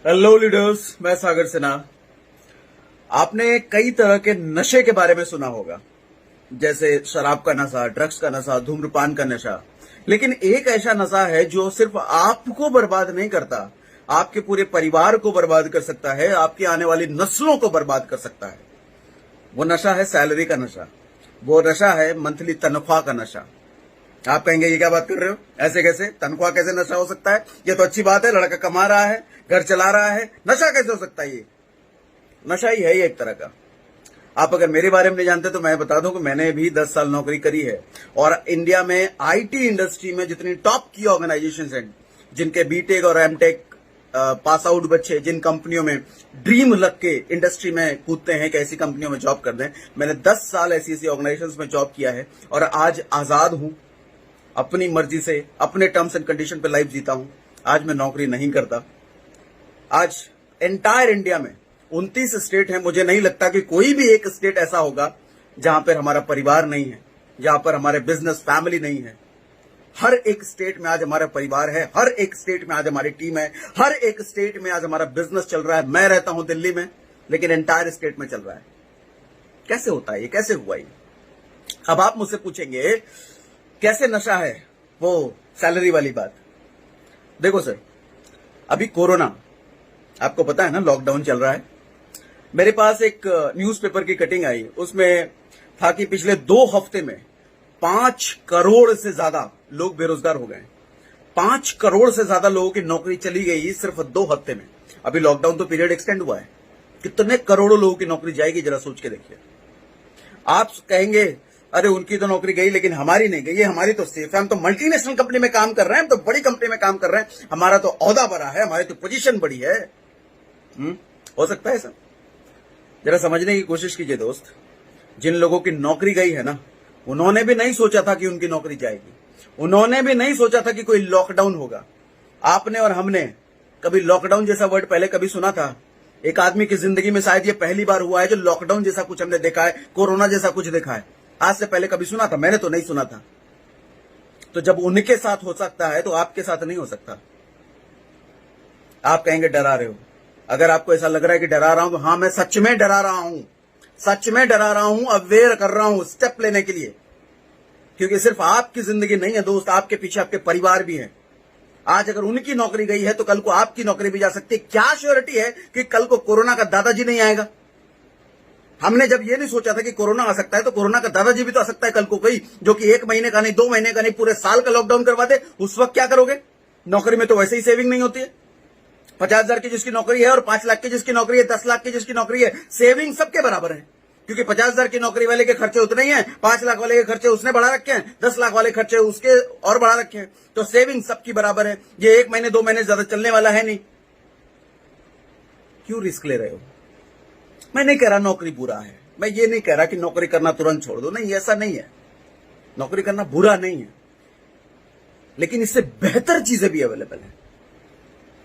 Hello leaders, मैं सागर सिन्हा। आपने कई तरह के नशे के बारे में सुना होगा, जैसे शराब का नशा, ड्रग्स का नशा, धूम्रपान का नशा। लेकिन एक ऐसा नशा है जो सिर्फ आपको बर्बाद नहीं करता, आपके पूरे परिवार को बर्बाद कर सकता है, आपकी आने वाली नस्लों को बर्बाद कर सकता है। वो नशा है सैलरी का नशा। वो नशा है मंथली तनख्वाह का नशा। आप कहेंगे ये क्या बात कर रहे हो, ऐसे कैसे, तनख्वाह कैसे नशा हो सकता है? ये तो अच्छी बात है, लड़का कमा रहा है, घर चला रहा है, नशा कैसे हो सकता है? ये नशा ही है, ये एक तरह का। आप अगर मेरे बारे में नहीं जानते तो मैं बता दूं कि मैंने भी 10 साल नौकरी करी है और इंडिया में आईटी इंडस्ट्री में जितनी टॉप की ऑर्गेनाइजेशंस हैं, जिनके बीटेक और एमटेक पास आउट बच्चे जिन कंपनियों में ड्रीम लग के इंडस्ट्री में कूदते हैं कि ऐसी कंपनियों में जॉब कर दें, मैंने 10 साल ऐसी ऑर्गेनाइजेशंस में जॉब किया है और आज आजाद हूं। अपनी मर्जी से अपने टर्म्स एंड कंडीशन पे लाइफ जीता हूं। आज मैं नौकरी नहीं करता। आज एंटायर इंडिया में 29 स्टेट है, मुझे नहीं लगता कि कोई भी एक स्टेट ऐसा होगा जहां पर हमारा परिवार नहीं है, जहां पर हमारे बिजनेस फैमिली नहीं है। हर एक स्टेट में आज हमारा परिवार है, हर एक स्टेट में आज हमारी टीम है, हर एक स्टेट में आज हमारा बिजनेस चल रहा है। मैं रहता हूं दिल्ली में, लेकिन एंटायर स्टेट में चल रहा है। कैसे होता है ये, कैसे हुआ ये? अब आप मुझसे पूछेंगे कैसे नशा है वो सैलरी वाली बात। देखो सर, अभी कोरोना, आपको पता है ना, लॉकडाउन चल रहा है। मेरे पास एक न्यूज़पेपर की कटिंग आई, उसमें था कि पिछले 2 हफ्ते में 5 करोड़ से ज्यादा लोग बेरोजगार हो गए। 5 करोड़ से ज्यादा लोगों की नौकरी चली गई सिर्फ 2 हफ्ते में। अभी लॉकडाउन तो पीरियड एक्सटेंड हुआ है, कितने करोड़ों लोगों की नौकरी जाएगी, जरा सोच के देखिए। आप कहेंगे अरे उनकी तो नौकरी गई लेकिन हमारी नहीं गई, हमारी तो सेफ है, हम तो मल्टीनेशनल कंपनी में काम कर रहे हैं, हम तो बड़ी कंपनी में काम कर रहे हैं, हमारा तो ओहदा बड़ा है, हमारी तो पोजीशन बड़ी है। हो सकता है सर? जरा समझने की कोशिश कीजिए दोस्त। जिन लोगों की नौकरी गई है ना, उन्होंने भी नहीं सोचा था कि उनकी नौकरी जाएगी, उन्होंने भी नहीं सोचा था कि कोई लॉकडाउन होगा। आपने और हमने कभी लॉकडाउन जैसा वर्ड पहले कभी सुना था? एक आदमी की जिंदगी में शायद ये पहली बार हुआ है जो लॉकडाउन जैसा कुछ हमने देखा है, कोरोना जैसा कुछ देखा है। आज से पहले कभी सुना था? मैंने तो नहीं सुना था। तो जब उनके साथ हो सकता है तो आपके साथ नहीं हो सकता। आप कहेंगे डरा रहे हो। अगर आपको ऐसा लग रहा है कि डरा रहा हूं तो हाँ, मैं सच में डरा रहा हूं, सच में डरा रहा हूं, अवेयर कर रहा हूं स्टेप लेने के लिए। क्योंकि सिर्फ आपकी जिंदगी नहीं है दोस्त, आपके पीछे आपके परिवार भी है। आज अगर उनकी नौकरी गई है तो कल को आपकी नौकरी भी जा सकती है। क्या श्योरिटी है कि कल को कोरोना का दादाजी नहीं आएगा? हमने जब ये नहीं सोचा था कि कोरोना आ सकता है तो कोरोना का दादाजी भी तो आ सकता है कल को कोई, जो कि 1 महीने का नहीं, 2 महीने का नहीं, पूरे साल का लॉकडाउन करवा दे। उस वक्त क्या करोगे? नौकरी में तो वैसे ही सेविंग नहीं होती है। 50,000 की जिसकी नौकरी है और 5 लाख की जिसकी नौकरी है, 10 लाख की जिसकी नौकरी है, सेविंग सबके बराबर है। क्योंकि 50,000 की नौकरी वाले के खर्चे उतने ही हैं, 5 लाख वाले के खर्चे उसने बढ़ा रखे हैं, 10 लाख वाले खर्चे उसके और बढ़ा रखे हैं। तो सेविंग सबकी बराबर है। ये 1 महीने 2 महीने ज्यादा चलने वाला है नहीं। क्यों रिस्क ले रहे हो? मैं नहीं कह रहा नौकरी बुरा है, मैं ये नहीं कह रहा कि नौकरी करना तुरंत छोड़ दो, नहीं, ऐसा नहीं है। नौकरी करना बुरा नहीं है, लेकिन इससे बेहतर चीजें भी अवेलेबल है।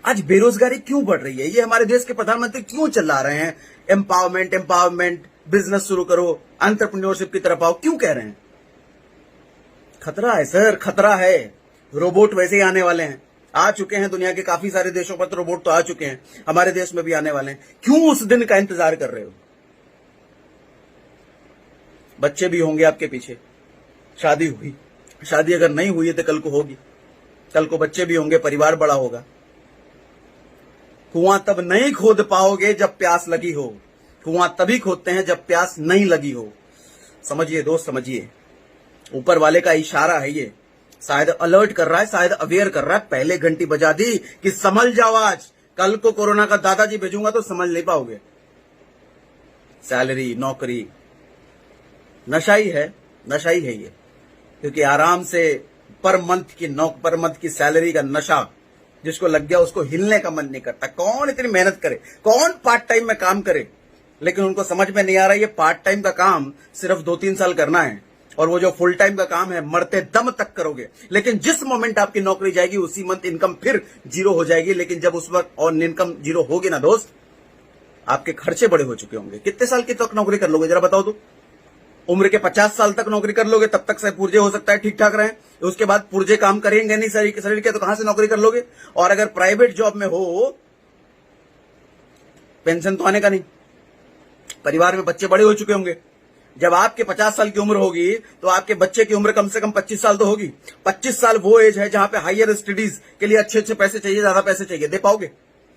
आज बेरोजगारी क्यों बढ़ रही है? ये हमारे देश के प्रधानमंत्री क्यों चिल्ला रहे हैं एम्पावरमेंट एम्पावरमेंट, बिजनेस शुरू करो, एंटरप्रेन्योरशिप की तरफ आओ, क्यों कह रहे हैं? खतरा है सर, खतरा है। रोबोट वैसे ही आने वाले हैं, आ चुके हैं। दुनिया के काफी सारे देशों पर तो रोबोट तो आ चुके हैं, हमारे देश में भी आने वाले हैं। क्यों उस दिन का इंतजार कर रहे हो? बच्चे भी होंगे आपके पीछे, शादी हुई, शादी अगर नहीं हुई है तो कल को होगी, कल को बच्चे भी होंगे, परिवार बड़ा होगा। कुआं तब नहीं खोद पाओगे जब प्यास लगी हो, कुआं तभी खोदते हैं जब प्यास नहीं लगी हो। समझिए दोस्त, समझिए। ऊपर वाले का इशारा है ये, शायद अलर्ट कर रहा है, शायद अवेयर कर रहा है। पहले घंटी बजा दी कि समझ जाओ, आज कल को कोरोना का दादाजी भेजूंगा तो समझ नहीं पाओगे। सैलरी, नौकरी, नशा ही है, नशा ही है ये। क्योंकि आराम से पर मंथ की सैलरी का नशा जिसको लग गया उसको हिलने का मन नहीं करता। कौन इतनी मेहनत करे, कौन पार्ट टाइम में काम करे? लेकिन उनको समझ में नहीं आ रहा ये पार्ट टाइम का काम सिर्फ 2-3 साल करना है और वो जो फुल टाइम का काम है मरते दम तक करोगे। लेकिन जिस मोमेंट आपकी नौकरी जाएगी उसी मंथ इनकम फिर 0 हो जाएगी। लेकिन जब उस वक्त और इनकम 0 होगी ना दोस्त, आपके खर्चे बड़े हो चुके होंगे। कितने साल की तक नौकरी कर लोगे जरा बताओ तो? उम्र के 50 साल तक नौकरी कर लोगे, तब तक से पुर्जे हो सकता है ठीक ठाक रहे। उसके बाद पुर्जे काम करेंगे नहीं शरीर के, तो कहां से नौकरी कर लोगे? और अगर प्राइवेट जॉब में हो पेंशन तो आने का नहीं। परिवार में बच्चे बड़े हो चुके होंगे। जब आपके 50 साल की उम्र होगी तो आपके बच्चे की उम्र कम से कम 25 साल तो होगी। 25 साल वो एज है जहां पे हायर स्टडीज के लिए अच्छे अच्छे पैसे चाहिए, ज्यादा पैसे चाहिए। दे पाओगे?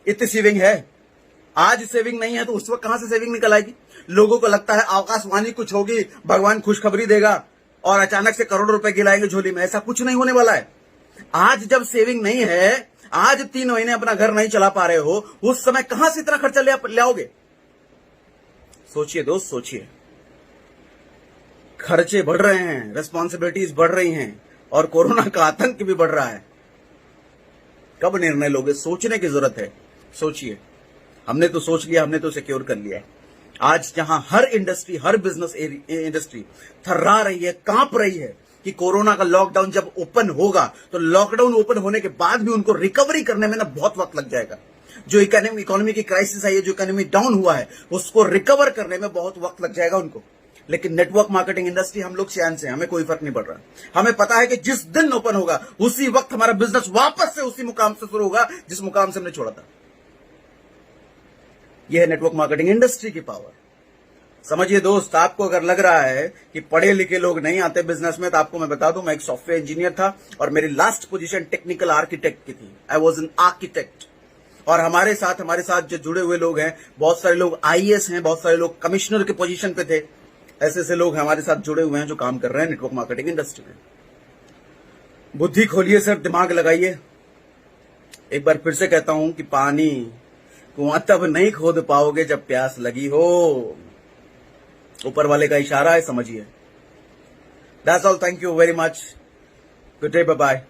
इतनी सेविंग है? आज सेविंग नहीं है तो उस वक्त कहां से सेविंग निकल आएगी? लोगों को लगता है आकाशवाणी कुछ होगी, भगवान खुशखबरी देगा और अचानक से करोड़ों रुपए गिलाएंगे झोली में। ऐसा कुछ नहीं होने वाला है। आज जब सेविंग नहीं है, आज 3 महीने अपना घर नहीं चला पा रहे हो, उस समय कहां से इतना खर्चा लाओगे? सोचिए दोस्त, सोचिए। खर्चे बढ़ रहे हैं, रिस्पॉन्सिबिलिटीज बढ़ रही हैं और कोरोना का आतंक भी बढ़ रहा है। कब निर्णय लोगे? सोचने की जरूरत है। सोचिए। हमने तो सोच लिया, हमने तो सिक्योर कर लिया है। आज जहां हर इंडस्ट्री, हर बिजनेस इंडस्ट्री थर्रा रही है, कांप रही है कि कोरोना का लॉकडाउन जब ओपन होगा तो लॉकडाउन ओपन होने के बाद भी उनको रिकवरी करने में ना बहुत वक्त लग जाएगा। जो इकोनॉमी की क्राइसिस आई है, जो इकोनॉमी डाउन हुआ है, उसको रिकवर करने में बहुत वक्त लग जाएगा उनको। लेकिन नेटवर्क मार्केटिंग इंडस्ट्री, हम लोग चैन से, हमें कोई फर्क नहीं पड़ रहा। हमें पता है कि जिस दिन ओपन होगा उसी वक्त हमारा बिजनेस वापस से उसी मुकाम से शुरू होगा जिस मुकाम से हमने छोड़ा था। यह है नेटवर्क मार्केटिंग इंडस्ट्री की पावर। समझिए दोस्त, आपको अगर लग रहा है कि पढ़े लिखे लोग नहीं आते बिजनेस में, तो आपको मैं बता दूं, मैं एक सॉफ्टवेयर इंजीनियर था और मेरी लास्ट पोजीशन टेक्निकल आर्किटेक्ट की थी। I was an architect. और हमारे साथ जो जुड़े हुए लोग हैं, बहुत सारे लोग आईएएस हैं, बहुत सारे लोग कमिश्नर के पोजीशन पे थे। ऐसे ऐसे लोग हमारे साथ जुड़े हुए हैं जो काम कर रहे हैं नेटवर्क मार्केटिंग इंडस्ट्री में। बुद्धि खोलिए सर, दिमाग लगाइए। एक बार फिर से कहता हूं कि पानी कुआं तब नहीं खोद पाओगे जब प्यास लगी हो। ऊपर वाले का इशारा है, समझिए। That's all. Thank you very much. Good day, bye bye.